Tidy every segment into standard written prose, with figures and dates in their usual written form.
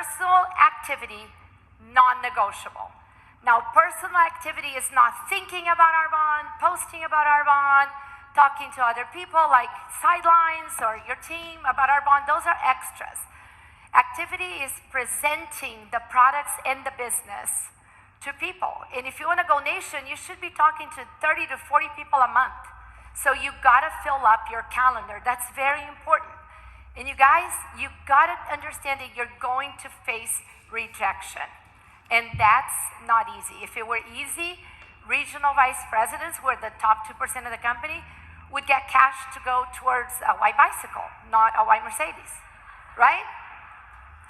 personal activity, non-negotiable. Now, personal activity is not thinking about Arbonne, posting about Arbonne, talking to other people like sidelines or your team about Arbonne. Those are extras. Activity is presenting the products and the business to people. And if you want to go nation, you should be talking to 30 to 40 people a month. So you gotta fill up your calendar. That's very important. And you guys, you gotta understand that you're going to face rejection. And that's not easy. If it were easy, regional vice presidents, who are the top 2% of the company, would get cash to go towards a white bicycle, not a white Mercedes, right?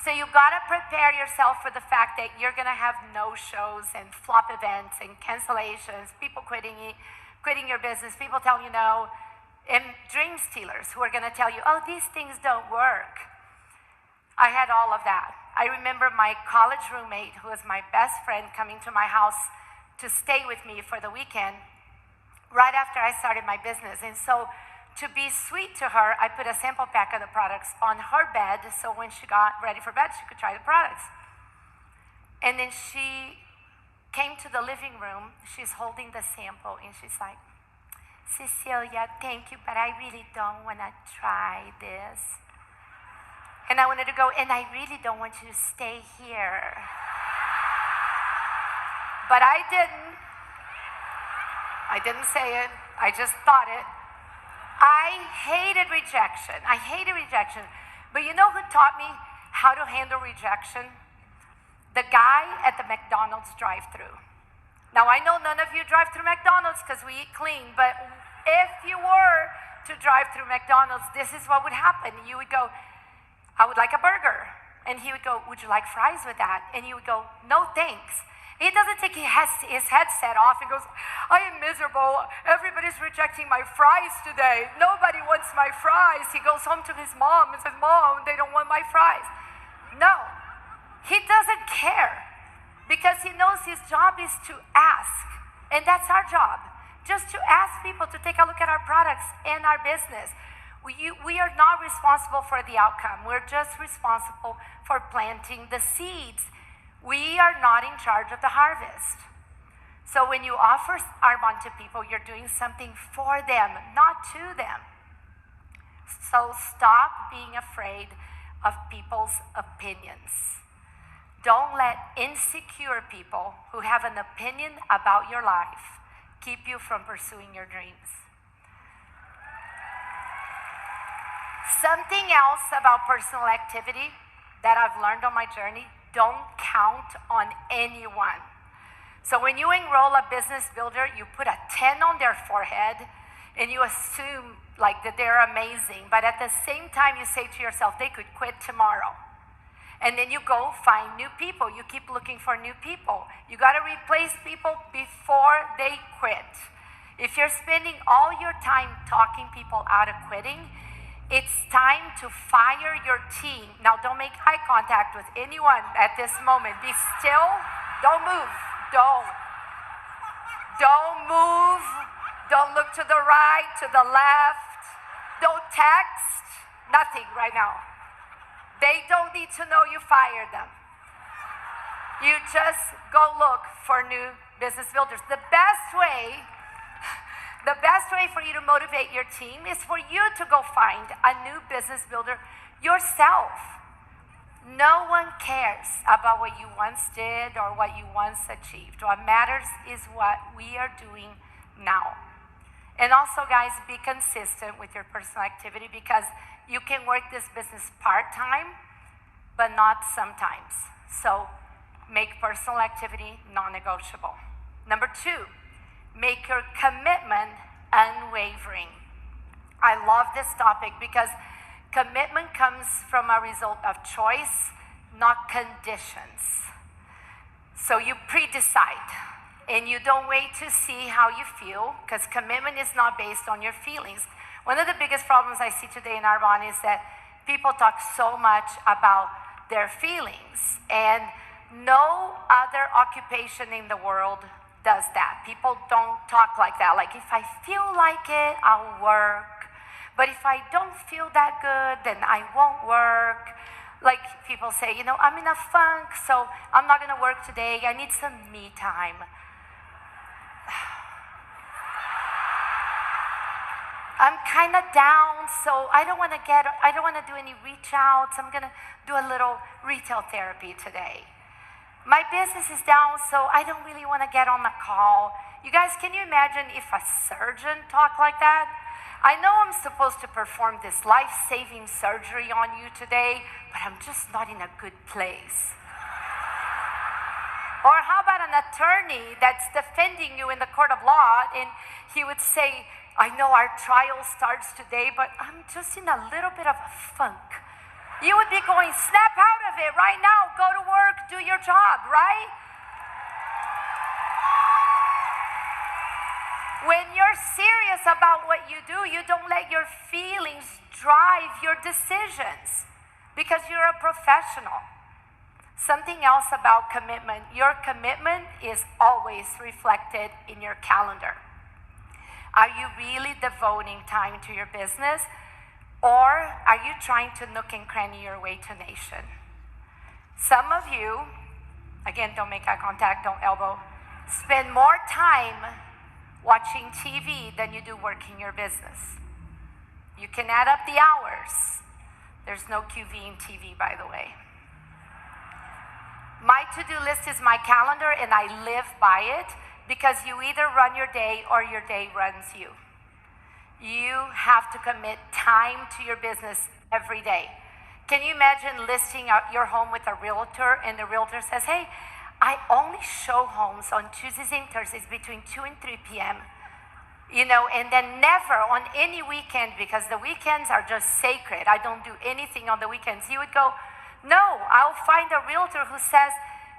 So you gotta prepare yourself for the fact that you're gonna have no-shows and flop events and cancellations, people quitting your business, people telling you no, and dream stealers who are gonna tell you, oh, these things don't work. I had all of that. I remember my college roommate, who was my best friend, coming to my house to stay with me for the weekend right after I started my business. And so to be sweet to her, I put a sample pack of the products on her bed, so when she got ready for bed, she could try the products. And then she came to the living room, she's holding the sample, and she's like, Cecília, thank you, but I really don't want to try this. And I wanted to go, and I really don't want you to stay here. But I didn't. I didn't say it, I just thought it. I hated rejection. But you know who taught me how to handle rejection? The guy at the McDonald's drive-thru. Now I know none of you drive through McDonald's because we eat clean, but if you were to drive through McDonald's, this is what would happen. You would go, I would like a burger. And he would go, would you like fries with that? And you would go, no thanks. He doesn't take his headset off and goes, I am miserable. Everybody's rejecting my fries today. Nobody wants my fries. He goes home to his mom and says, Mom, they don't want my fries. No, he doesn't care because he knows his job is to ask. And that's our job, just to ask people to take a look at our products and our business. We are not responsible for the outcome. We're just responsible for planting the seeds. We are not in charge of the harvest. So when you offer Arbonne to people, you're doing something for them, not to them. So stop being afraid of people's opinions. Don't let insecure people who have an opinion about your life keep you from pursuing your dreams. Something else about personal activity that I've learned on my journey: don't count on anyone. So when you enroll a business builder, you put a 10 on their forehead and you assume like that they're amazing, but at the same time you say to yourself, they could quit tomorrow. And then you go find new people. You keep looking for new people. You gotta replace people before they quit. If you're spending all your time talking people out of quitting, it's time to fire your team. Now, don't make eye contact with anyone at this moment. Be still. Don't move. Don't move. Don't look to the right, to the left. Don't text. Nothing right now. They don't need to know you fired them. You just go look for new business builders. The best way for you to motivate your team is for you to go find a new business builder yourself. No one cares about what you once did or what you once achieved. What matters is what we are doing now. And also, guys, be consistent with your personal activity, because you can work this business part-time, but not sometimes. So make personal activity non-negotiable. Number 2, make your commitment unwavering. I love this topic because commitment comes from a result of choice, not conditions. So you pre-decide, and you don't wait to see how you feel, because commitment is not based on your feelings. One of the biggest problems I see today in Arbonne is that people talk so much about their feelings, and no other occupation in the world does that. People don't talk like that. Like, if I feel like it, I'll work. But if I don't feel that good, then I won't work. Like people say, I'm in a funk, so I'm not going to work today. I need some me time. I'm kind of down, so I don't want to do any reach outs. I'm going to do a little retail therapy today. My business is down, so I don't really want to get on the call. You guys, can you imagine if a surgeon talked like that? I know I'm supposed to perform this life-saving surgery on you today, but I'm just not in a good place. Or how about an attorney that's defending you in the court of law, and he would say, I know our trial starts today, but I'm just in a little bit of a funk. You would be going, snap out of it right now, go to work, do your job, right? When you're serious about what you do, you don't let your feelings drive your decisions because you're a professional. Something else about commitment. Your commitment is always reflected in your calendar. Are you really devoting time to your business, or are you trying to nook and cranny your way to nation? Some of you, again, don't make eye contact, don't elbow, spend more time watching TV than you do working your business. You can add up the hours. There's no QV in TV, by the way. My to-do list is my calendar, and I live by it because you either run your day or your day runs you. You have to commit time to your business every day. Can you imagine listing out your home with a realtor, and the realtor says, hey, I only show homes on Tuesdays and Thursdays between 2 and 3 p.m., and then never on any weekend because the weekends are just sacred. I don't do anything on the weekends. You would go, no, I'll find a realtor who says,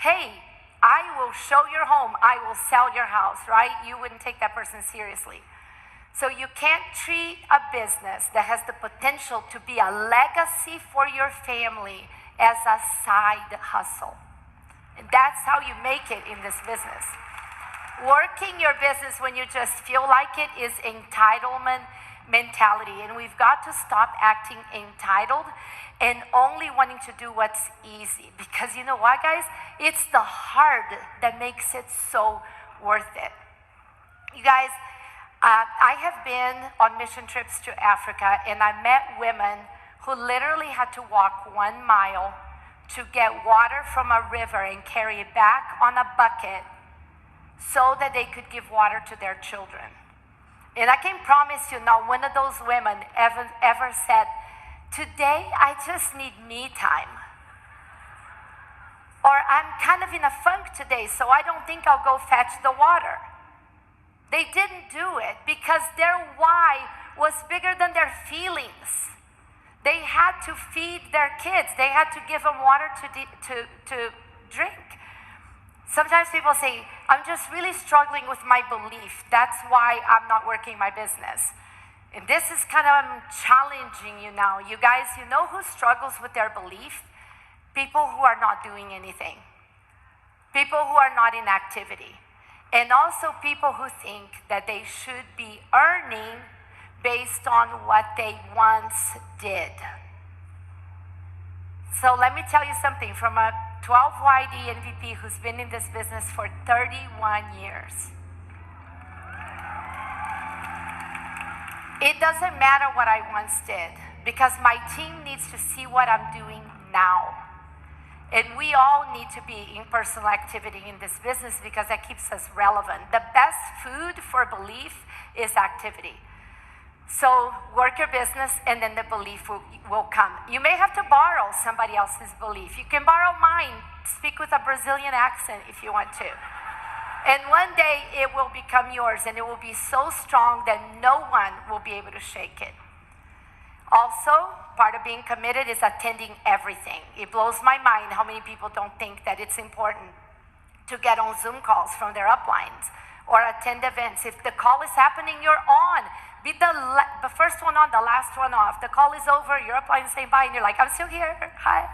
hey, I will show your home, I will sell your house, right? You wouldn't take that person seriously. So you can't treat a business that has the potential to be a legacy for your family as a side hustle. And that's how you make it in this business. Working your business when you just feel like it is entitlement mentality. And we've got to stop acting entitled and only wanting to do what's easy. Because you know what, guys? It's the hard that makes it so worth it. You guys, I have been on mission trips to Africa, and I met women who literally had to walk 1 mile to get water from a river and carry it back on a bucket so that they could give water to their children. And I can promise you, not one of those women ever said, today I just need me time. Or I'm kind of in a funk today, so I don't think I'll go fetch the water. They didn't do it because their why was bigger than their feelings. They had to feed their kids. They had to give them water to drink. Sometimes people say, I'm just really struggling with my belief. That's why I'm not working my business. And this is kind of challenging you now. You guys, you know who struggles with their belief? People who are not doing anything. People who are not in activity. And also people who think that they should be earning based on what they once did. So let me tell you something from a 12YD MVP who's been in this business for 31 years. It doesn't matter what I once did because my team needs to see what I'm doing now. And we all need to be in personal activity in this business because that keeps us relevant. The best food for belief is activity. So work your business and then the belief will come. You may have to borrow somebody else's belief. You can borrow mine, speak with a Brazilian accent if you want to. And one day it will become yours and it will be so strong that no one will be able to shake it. Also, part of being committed is attending everything. It blows my mind how many people don't think that it's important to get on Zoom calls from their uplines or attend events. If the call is happening, you're on. Be the first one on, the last one off. The call is over, you're upline saying bye, and you're like, I'm still here, hi.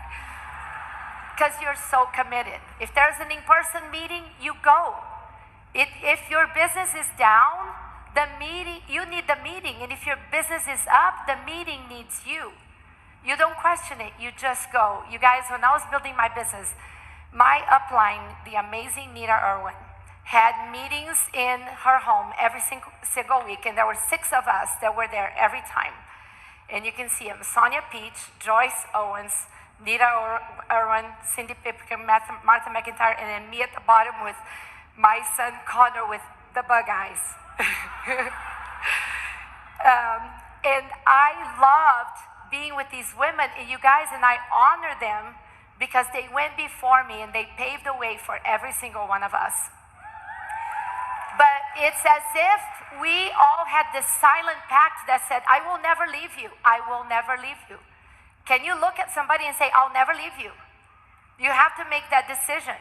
Because you're so committed. If there's an in-person meeting, you go. If your business is down, you need the meeting. And if your business is up, the meeting needs you. You don't question it, you just go. You guys, when I was building my business, my upline, the amazing Nita Irwin, had meetings in her home every single week, and there were 6 of us that were there every time. And you can see them: Sonia Peach, Joyce Owens, Nita Irwin, Cindy Pipkin, Martha McIntyre, and then me at the bottom with my son Connor with the bug eyes. And I loved being with these women, and you guys, and I honor them because they went before me and they paved the way for every single one of us. But it's as if we all had this silent pact that said, I will never leave you. I will never leave you. Can you look at somebody and say, I'll never leave you? You have to make that decision.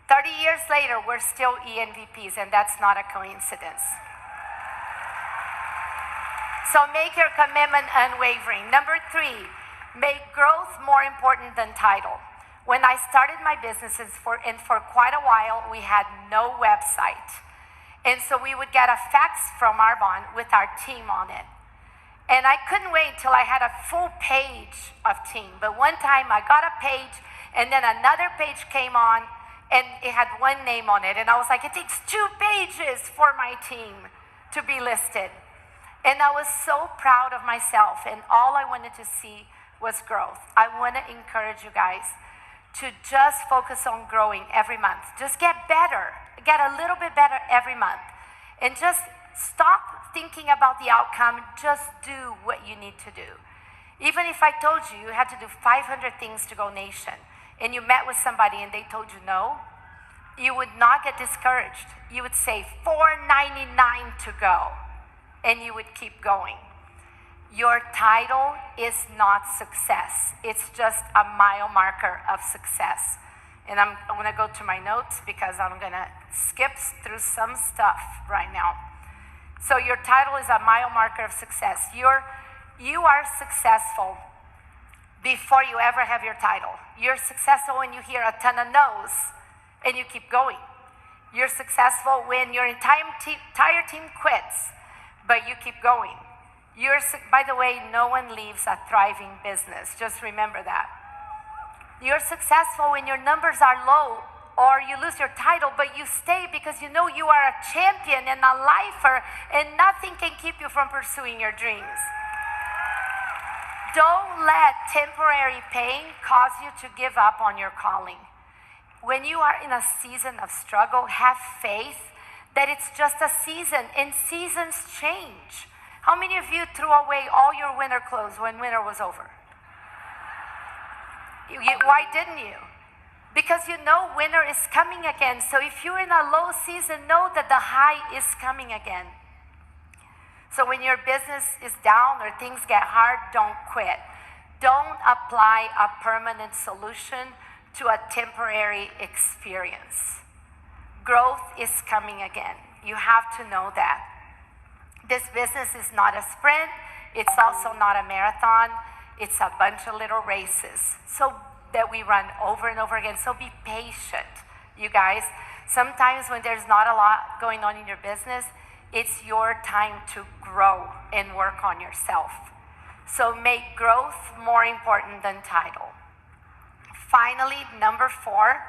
30 years later, we're still ENVPs, and that's not a coincidence. So make your commitment unwavering. Number 3, make growth more important than title. When I started my businesses, for quite a while, we had no website. And so we would get a fax from Arbonne with our team on it. And I couldn't wait till I had a full page of team. But one time I got a page, and then another page came on, and it had one name on it. And I was like, it takes 2 pages for my team to be listed. And I was so proud of myself, and all I wanted to see was growth. I want to encourage you guys to just focus on growing every month. Just get better, get a little bit better every month. And just stop thinking about the outcome, just do what you need to do. Even if I told you you had to do 500 things to go nation, and you met with somebody and they told you no, you would not get discouraged. You would say $4.99 to go, and you would keep going. Your title is not success. It's just a mile marker of success. And I'm going to go to my notes because I'm going to skip through some stuff right now. So your title is a mile marker of success. You are successful before you ever have your title. You're successful when you hear a ton of no's and you keep going. You're successful when your entire team quits, but you keep going. By the way, no one leaves a thriving business. Just remember that. You're successful when your numbers are low or you lose your title, but you stay because you know you are a champion and a lifer, and nothing can keep you from pursuing your dreams. Don't let temporary pain cause you to give up on your calling. When you are in a season of struggle, have faith that it's just a season, and seasons change. How many of you threw away all your winter clothes when winter was over? Why didn't you? Because you know winter is coming again. So if you're in a low season, know that the high is coming again. So when your business is down or things get hard, don't quit. Don't apply a permanent solution to a temporary experience. Growth is coming again. You have to know that. This business is not a sprint. It's also not a marathon. It's a bunch of little races so that we run over and over again. So be patient, you guys. Sometimes when there's not a lot going on in your business, it's your time to grow and work on yourself. So make growth more important than title. Finally, number 4,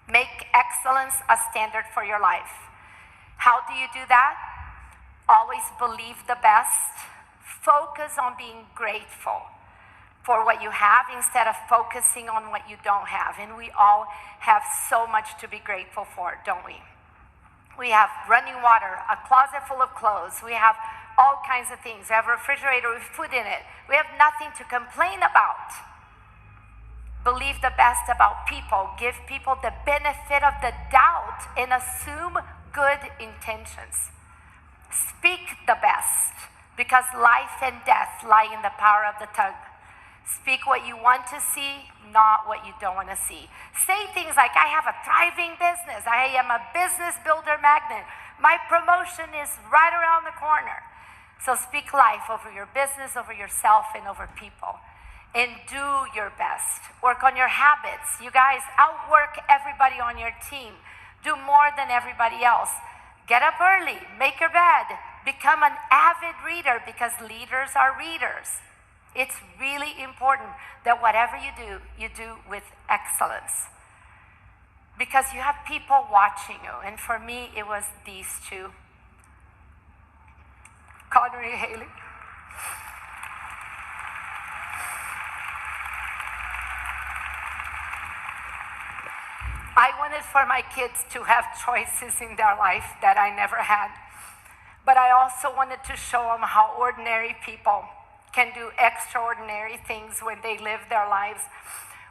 make excellence a standard for your life. How do you do that? Always believe the best. Focus on being grateful for what you have instead of focusing on what you don't have. And we all have so much to be grateful for, don't we? We have running water, a closet full of clothes. We have all kinds of things. We have a refrigerator with food in it. We have nothing to complain about. Believe the best about people. Give people the benefit of the doubt and assume good intentions. Speak the best, because life and death lie in the power of the tongue. Speak what you want to see, not what you don't want to see. Say things like, I have a thriving business. I am a business builder magnet. My promotion is right around the corner. So speak life over your business, over yourself, and over people. And do your best. Work on your habits. You guys, outwork everybody on your team. Do more than everybody else. Get up early, make your bed, Become an avid reader, because leaders are readers. It's really important that whatever you do with excellence. Because you have people watching you. And for me, it was these two. Connor and Haley. I wanted for my kids to have choices in their life that I never had. But I also wanted to show them how ordinary people can do extraordinary things when they live their lives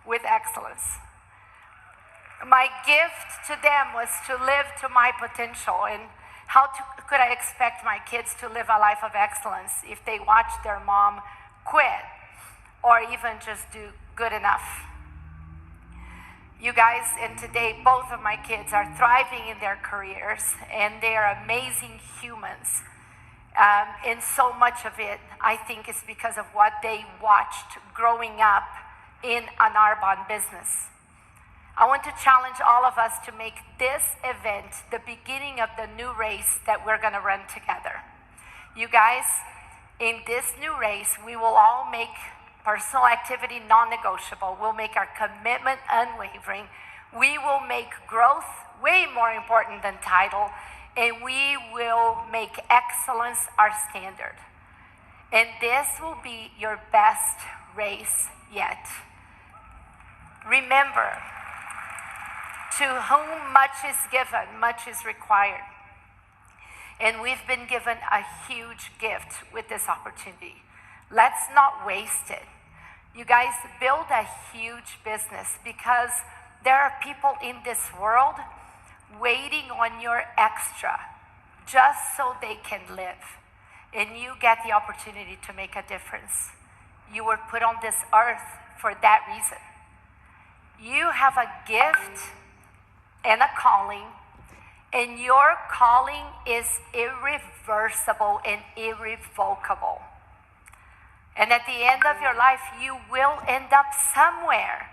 with excellence. My gift to them was to live to my potential. And could I expect my kids to live a life of excellence if they watch their mom quit or even just do good enough? You guys, and today both of my kids are thriving in their careers, and they are amazing humans. And so much of it, I think, is because of what they watched growing up in an Arbonne business. I want to challenge all of us to make this event the beginning of the new race that we're going to run together. You guys, in this new race, we will all make personal activity non-negotiable. We'll make our commitment unwavering. We will make growth way more important than title, and we will make excellence our standard. And this will be your best race yet. Remember, to whom much is given, much is required. And we've been given a huge gift with this opportunity. Let's not waste it. You guys, build a huge business, because there are people in this world waiting on your extra just so they can live. And you get the opportunity to make a difference. You were put on this earth for that reason. You have a gift and a calling, and your calling is irreversible and irrevocable. And at the end of your life, you will end up somewhere.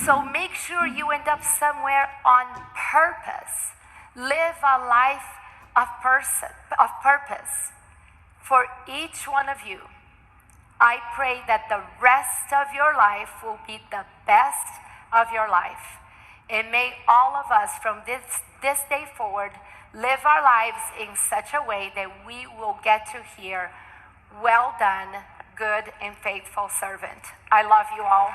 So make sure you end up somewhere on purpose. Live a life of purpose. For each one of you, I pray that the rest of your life will be the best of your life. And may all of us from this day forward live our lives in such a way that we will get to hear, "Well done, good and faithful servant." I love you all.